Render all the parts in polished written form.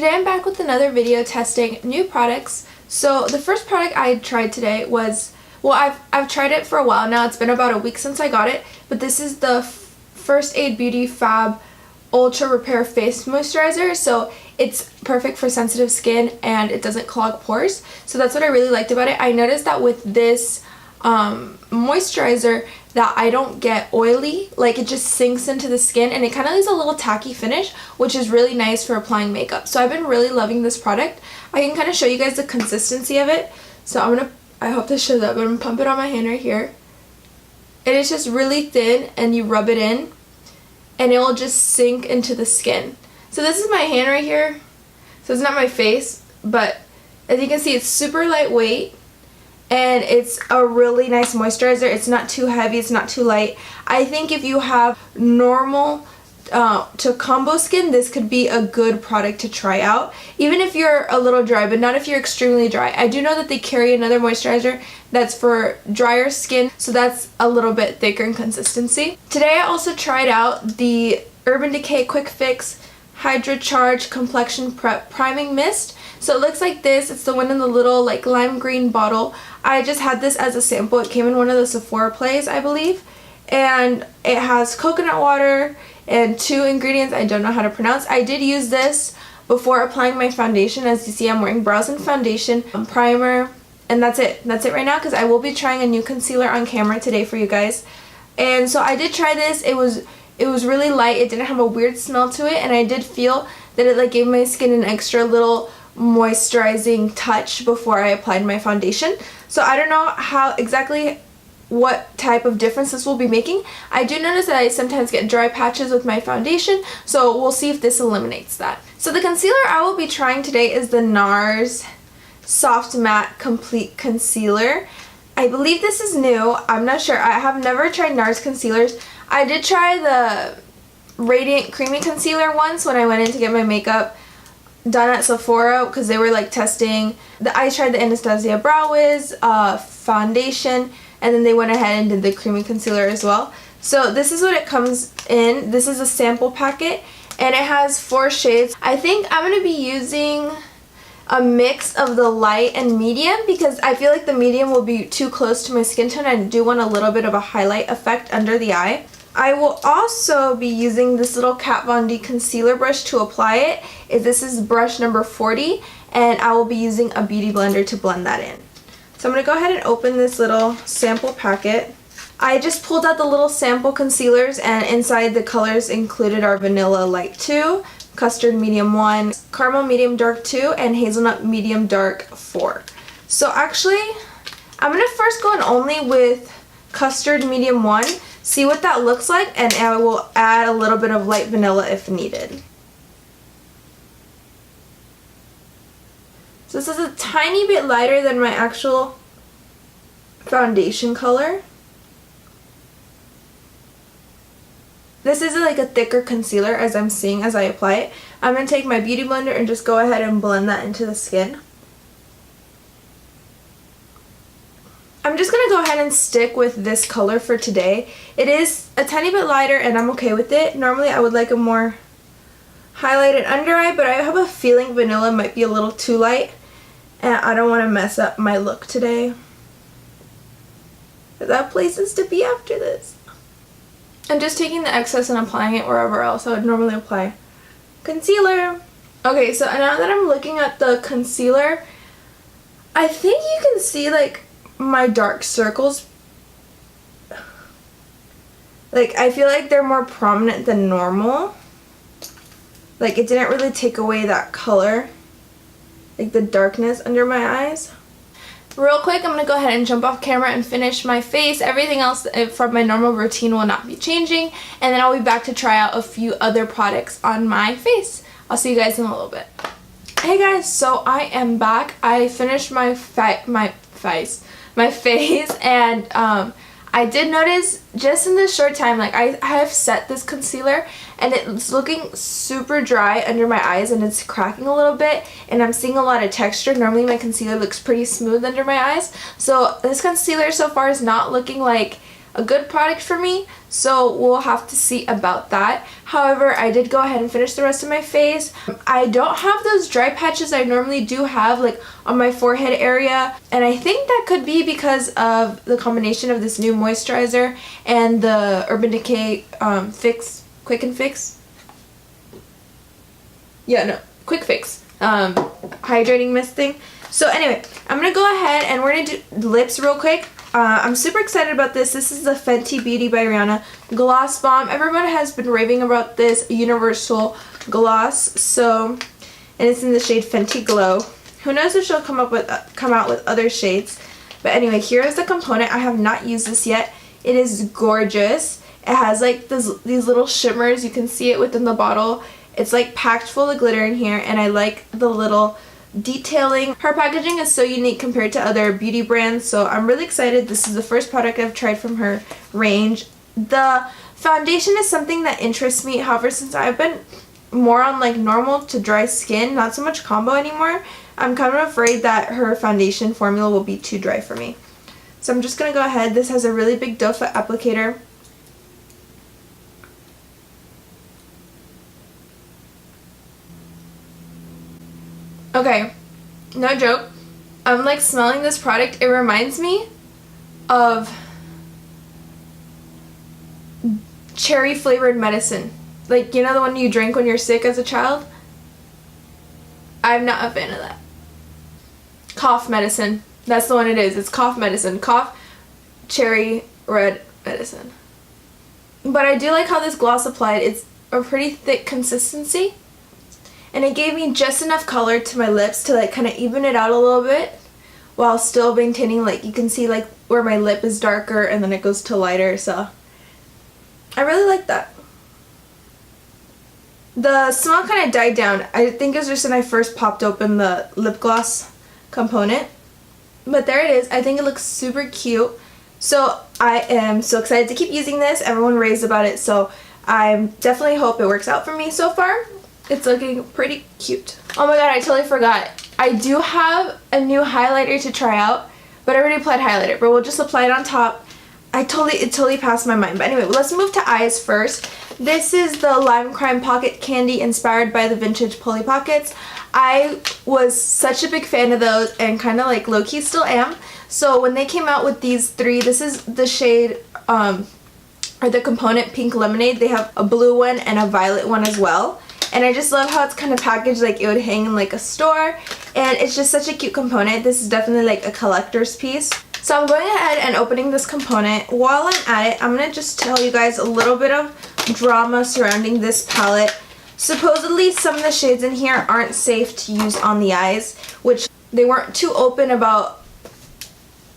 Today I'm back with another video testing new products. So the first product I tried today was, well, I've tried it for a while now. It's been about a week since I got it, but this is the First Aid Beauty Fab Ultra Repair Face Moisturizer. So it's perfect for sensitive skin and it doesn't clog pores. So that's what I really liked about it. I noticed that with this moisturizer that I don't get oily, like it just sinks into the skin and it kind of leaves a little tacky finish, which is really nice for applying makeup. So I've been really loving this product. I can kind of show you guys the consistency of it. So I hope this shows up, but I'm gonna pump it on my hand right here. It is just really thin and you rub it in and it will just sink into the skin. So this is my hand right here. So it's not my face, but as you can see, it's super lightweight. And it's a really nice moisturizer. It's not too heavy, it's not too light. I think if you have normal to combo skin, this could be a good product to try out. Even if you're a little dry, but not if you're extremely dry. I do know that they carry another moisturizer that's for drier skin, so that's a little bit thicker in consistency. Today I also tried out the Urban Decay Quick Fix Hydracharged Complexion Prep Priming Mist. So it looks like this. It's the one in the little like lime green bottle. I just had this as a sample. It came in one of the Sephora plays, I believe. And it has coconut water and 2 ingredients I don't know how to pronounce. I did use this before applying my foundation. As you see, I'm wearing brows and foundation, primer, and that's it. That's it right now because I will be trying a new concealer on camera today for you guys. And so I did try this. It was really light. It didn't have a weird smell to it, and I did feel that it like gave my skin an extra little moisturizing touch before I applied my foundation. So I don't know how exactly what type of difference this will be making. I do notice that I sometimes get dry patches with my foundation, so we'll see if this eliminates that. So the concealer I will be trying today is the NARS Soft Matte Complete Concealer. I believe this is new. I'm not sure. I have never tried NARS concealers. I did try the Radiant Creamy Concealer once when I went in to get my makeup done at Sephora because they were like testing. I tried the Anastasia Brow Wiz foundation, and then they went ahead and did the creamy concealer as well. So this is what it comes in. This is a sample packet and it has 4 shades. I think I'm going to be using a mix of the light and medium because I feel like the medium will be too close to my skin tone. I do want a little bit of a highlight effect under the eye. I will also be using this little Kat Von D concealer brush to apply it. This is brush number 40, and I will be using a beauty blender to blend that in. So I'm going to go ahead and open this little sample packet. I just pulled out the little sample concealers, and inside the colors included are Vanilla Light 2, Custard Medium 1, Caramel Medium Dark 2, and Hazelnut Medium Dark 4. So actually, I'm going to first go in only with Custard Medium 1, see what that looks like, and I will add a little bit of light vanilla if needed. So this is a tiny bit lighter than my actual foundation color. This is like a thicker concealer as I'm seeing as I apply it. I'm going to take my beauty blender and just go ahead and blend that into the skin. I'm just going to go ahead and stick with this color for today. It is a tiny bit lighter and I'm okay with it. Normally I would like a more highlighted under eye, but I have a feeling vanilla might be a little too light and I don't want to mess up my look today, because I have places to be after this. I'm just taking the excess and applying it wherever else I would normally apply concealer. Okay, so now that I'm looking at the concealer, I think you can see like my dark circles. Like I feel like they're more prominent than normal. Like it didn't really take away that color, like the darkness under my eyes. Real quick, I'm going to go ahead and jump off camera and finish my face. Everything else from my normal routine will not be changing, and then I'll be back to try out a few other products on my face. I'll see you guys in a little bit. Hey guys, so I am back. I finished my face, and I did notice just in this short time, like I have set this concealer and it's looking super dry under my eyes and it's cracking a little bit and I'm seeing a lot of texture. Normally my concealer looks pretty smooth under my eyes. So this concealer so far is not looking like a good product for me, so we'll have to see about that. However, I did go ahead and finish the rest of my face. I don't have those dry patches I normally do have, like on my forehead area, and I think that could be because of the combination of this new moisturizer and the Urban Decay Quick Fix hydrating mist thing. So anyway, I'm gonna go ahead and we're gonna do lips real quick. I'm super excited about this. This is the Fenty Beauty by Rihanna Gloss Bomb. Everyone has been raving about this universal gloss. So, and it's in the shade Fenty Glow. Who knows if she'll come out with other shades. But anyway, here is the component. I have not used this yet. It is gorgeous. It has like these little shimmers. You can see it within the bottle. It's like packed full of glitter in here, and I like the little detailing. Her packaging is so unique compared to other beauty brands, so I'm really excited. This is the first product I've tried from her range. The foundation is something that interests me. However, since I've been more on like normal to dry skin, not so much combo anymore, I'm kind of afraid that her foundation formula will be too dry for me. So I'm just going to go ahead. This has a really big doe foot applicator. Okay, no joke, I'm like smelling this product. It reminds me of cherry flavored medicine. Like, you know the one you drink when you're sick as a child? I'm not a fan of that. Cough medicine. That's the one it is. It's cough medicine. Cough cherry red medicine. But I do like how this gloss applied. It's a pretty thick consistency. And it gave me just enough color to my lips to like kind of even it out a little bit while still maintaining, like, you can see like where my lip is darker and then it goes to lighter, so I really like that. The smell kind of died down. I think it was just when I first popped open the lip gloss component. But there it is. I think it looks super cute. So I am so excited to keep using this. Everyone raves about it, so I definitely hope it works out for me so far. It's looking pretty cute. Oh my god, I totally forgot. I do have a new highlighter to try out, but I already applied highlighter, but we'll just apply it on top. It totally passed my mind. But anyway, let's move to eyes first. This is the Lime Crime Pocket Candy inspired by the vintage Polly Pockets. I was such a big fan of those and kind of like low-key still am. So when they came out with these three, this is the shade, or the component Pink Lemonade. They have a blue one and a violet one as well. And I just love how it's kind of packaged like it would hang in like a store. And it's just such a cute component. This is definitely like a collector's piece. So I'm going ahead and opening this component. While I'm at it, I'm going to just tell you guys a little bit of drama surrounding this palette. Supposedly some of the shades in here aren't safe to use on the eyes, which they weren't too open about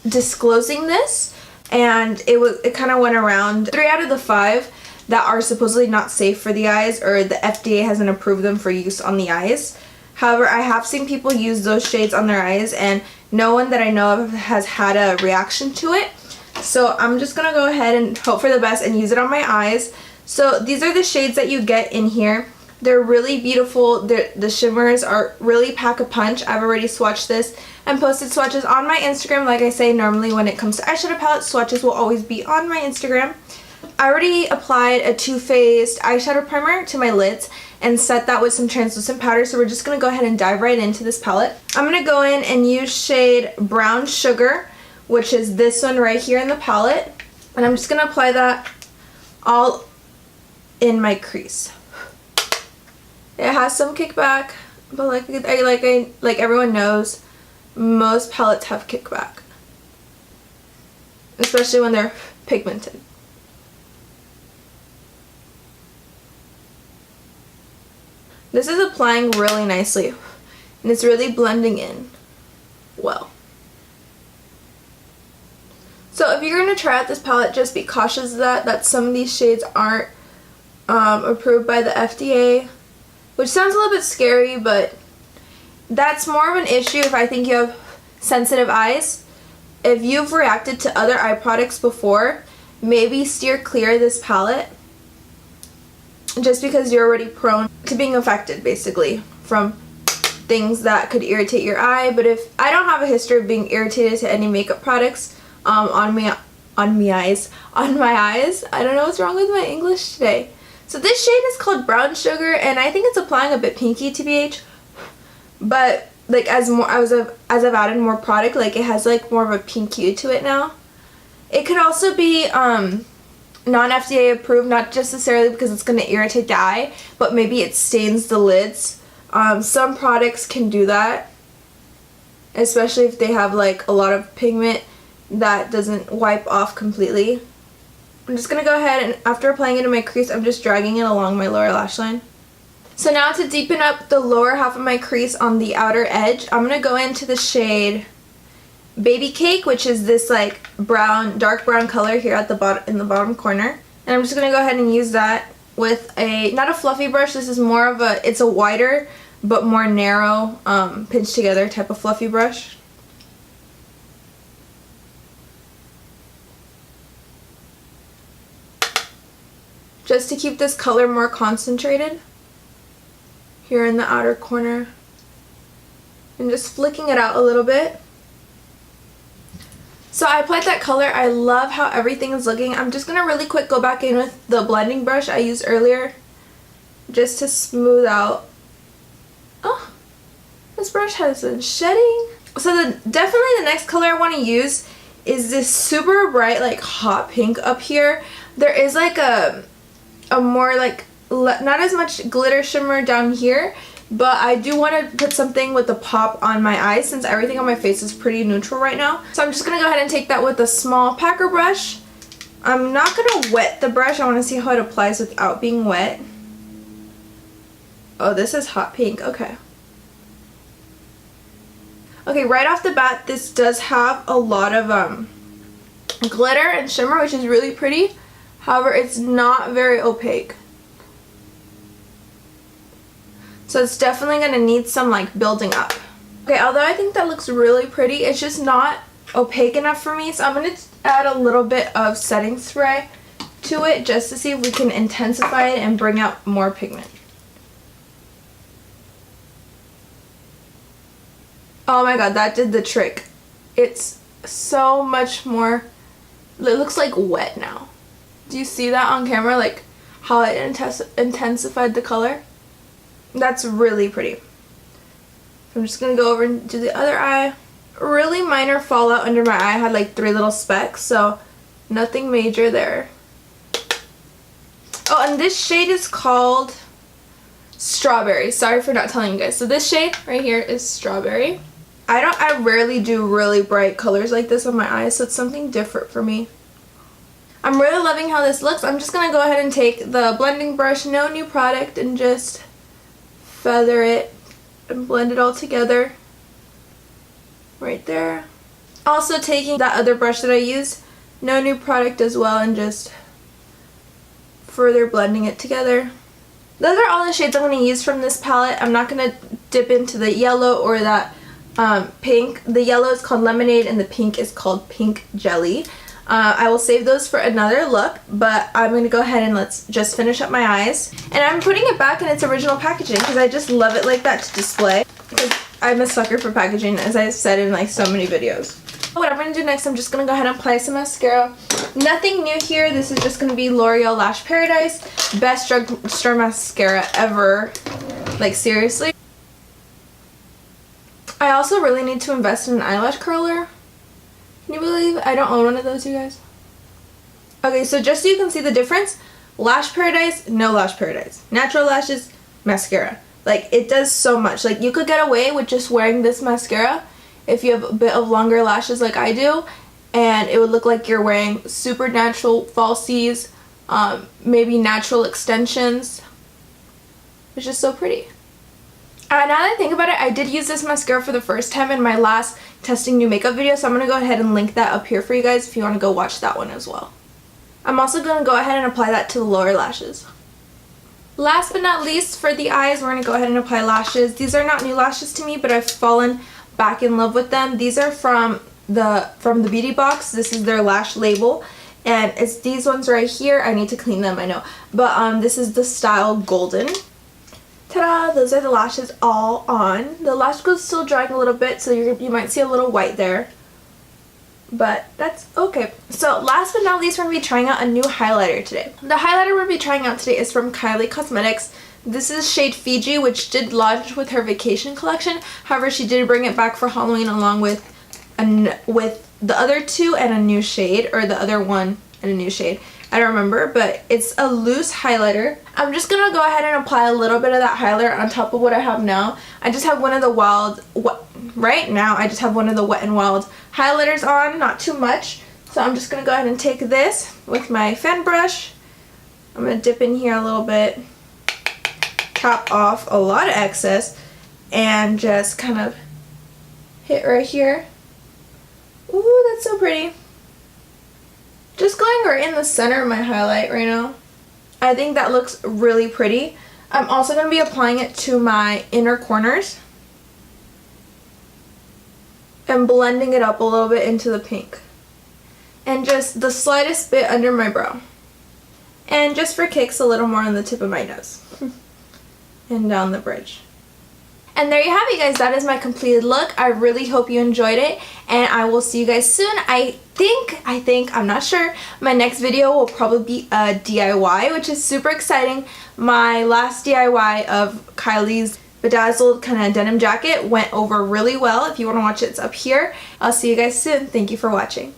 disclosing this. And it kind of went around. 3 out of the 5 that are supposedly not safe for the eyes, or the FDA hasn't approved them for use on the eyes. However, I have seen people use those shades on their eyes, and no one that I know of has had a reaction to it. So I'm just going to go ahead and hope for the best and use it on my eyes. So these are the shades that you get in here. They're really beautiful. The shimmers are really pack a punch. I've already swatched this and posted swatches on my Instagram. Like I say, normally when it comes to eyeshadow palette, swatches will always be on my Instagram. I already applied a Too Faced eyeshadow primer to my lids and set that with some translucent powder, so we're just going to go ahead and dive right into this palette. I'm going to go in and use shade Brown Sugar, which is this one right here in the palette, and I'm just going to apply that all in my crease. It has some kickback, but like everyone knows, most palettes have kickback, especially when they're pigmented. This is applying really nicely, and it's really blending in well. So if you're going to try out this palette, just be cautious of that some of these shades aren't approved by the FDA, which sounds a little bit scary, but that's more of an issue if I think you have sensitive eyes. If you've reacted to other eye products before, maybe steer clear of this palette, just because you're already prone to being affected basically from things that could irritate your eye. But if I don't have a history of being irritated to any makeup products on on my eyes. I don't know what's wrong with my English today. So this shade is called Brown Sugar, and I think it's applying a bit pinky TBH, but like as I've added more product, like it has like more of a pink hue to it now. It could also be non-FDA approved, not just necessarily because it's going to irritate the eye, but maybe it stains the lids. Some products can do that, especially if they have like a lot of pigment that doesn't wipe off completely. I'm just going to go ahead and after applying it in my crease, I'm just dragging it along my lower lash line. So now to deepen up the lower half of my crease on the outer edge, I'm going to go into the shade Baby Cake, which is this like brown, dark brown color here at the bottom, in the bottom corner. And I'm just going to go ahead and use that with a, not a fluffy brush, this is more of a, it's a wider but more narrow pinched together type of fluffy brush. Just to keep this color more concentrated here in the outer corner. And just flicking it out a little bit. So I applied that color. I love how everything is looking. I'm just going to really quick go back in with the blending brush I used earlier just to smooth out. Oh, this brush has been shedding. So definitely the next color I want to use is this super bright like hot pink up here. There is like a more like not as much glitter shimmer down here, but I do want to put something with a pop on my eyes since everything on my face is pretty neutral right now. So I'm just going to go ahead and take that with a small packer brush. I'm not going to wet the brush. I want to see how it applies without being wet. Oh, this is hot pink. Okay. Okay, right off the bat, this does have a lot of glitter and shimmer, which is really pretty. However, it's not very opaque. So it's definitely going to need some like building up. Okay, although I think that looks really pretty, it's just not opaque enough for me. So I'm going to add a little bit of setting spray to it just to see if we can intensify it and bring out more pigment. Oh my god, that did the trick. It's so much more, it looks like wet now. Do you see that on camera, like how it intensified the color? That's really pretty. So I'm just going to go over and do the other eye. Really minor fallout under my eye. I had like 3 little specks, so nothing major there. Oh, and this shade is called Strawberry. Sorry for not telling you guys. So this shade right here is Strawberry. I rarely do really bright colors like this on my eyes, so it's something different for me. I'm really loving how this looks. I'm just going to go ahead and take the blending brush, no new product, and just feather it and blend it all together right there. Also taking that other brush that I used, no new product as well, and just further blending it together. Those are all the shades I'm going to use from this palette. I'm not going to dip into the yellow or that pink. The yellow is called Lemonade and the pink is called Pink Jelly. I will save those for another look, but I'm going to go ahead and let's just finish up my eyes. And I'm putting it back in its original packaging because I just love it like that to display. Because I'm a sucker for packaging, as I've said in like so many videos. What I'm going to do next, I'm just going to go ahead and apply some mascara. Nothing new here. This is just going to be L'Oreal Lash Paradise. Best drugstore mascara ever. Like seriously. I also really need to invest in an eyelash curler. Can you believe I don't own one of those, you guys? Okay, so just so you can see the difference, Lash Paradise, no Lash Paradise. Natural lashes, mascara. Like, it does so much. Like, you could get away with just wearing this mascara if you have a bit of longer lashes like I do, and it would look like you're wearing super natural falsies, maybe natural extensions. It's just so pretty. Now that I think about it, I did use this mascara for the first time in my last testing new makeup video, so I'm going to go ahead and link that up here for you guys if you want to go watch that one as well. I'm also going to go ahead and apply that to the lower lashes. Last but not least, for the eyes, we're going to go ahead and apply lashes. These are not new lashes to me, but I've fallen back in love with them. These are from the Beauty Box. This is their lash label, and it's these ones right here. I need to clean them, I know, but this is the style Golden. Ta-da! Those are the lashes all on. The lash glue is still drying a little bit, so you might see a little white there. but that's okay. So last but not least, we're going to be trying out a new highlighter today. The highlighter we're going to be trying out today is from Kylie Cosmetics. This is shade Fiji, which did launch with her vacation collection. However, she did bring it back for Halloween along with the other two and a new shade, or the other one and a new shade. I don't remember, but it's a loose highlighter. I'm just going to go ahead and apply a little bit of that highlighter on top of what I have now. I just have one of the right now I just have one of the Wet n Wild highlighters on, not too much. So I'm just going to go ahead and take this with my fan brush. I'm going to dip in here a little bit, top off a lot of excess, and just kind of hit right here. Ooh, that's so pretty. Just going right in the center of my highlight right now. I think that looks really pretty. I'm also going to be applying it to my inner corners and blending it up a little bit into the pink. And just the slightest bit under my brow. And just for kicks, a little more on the tip of my nose. And down the bridge. And there you have it, guys. That is my completed look. I really hope you enjoyed it, and I will see you guys soon. I think, I'm not sure, my next video will probably be a DIY, which is super exciting. My last DIY of Kylie's bedazzled kind of denim jacket went over really well. If you want to watch it, it's up here. I'll see you guys soon. Thank you for watching.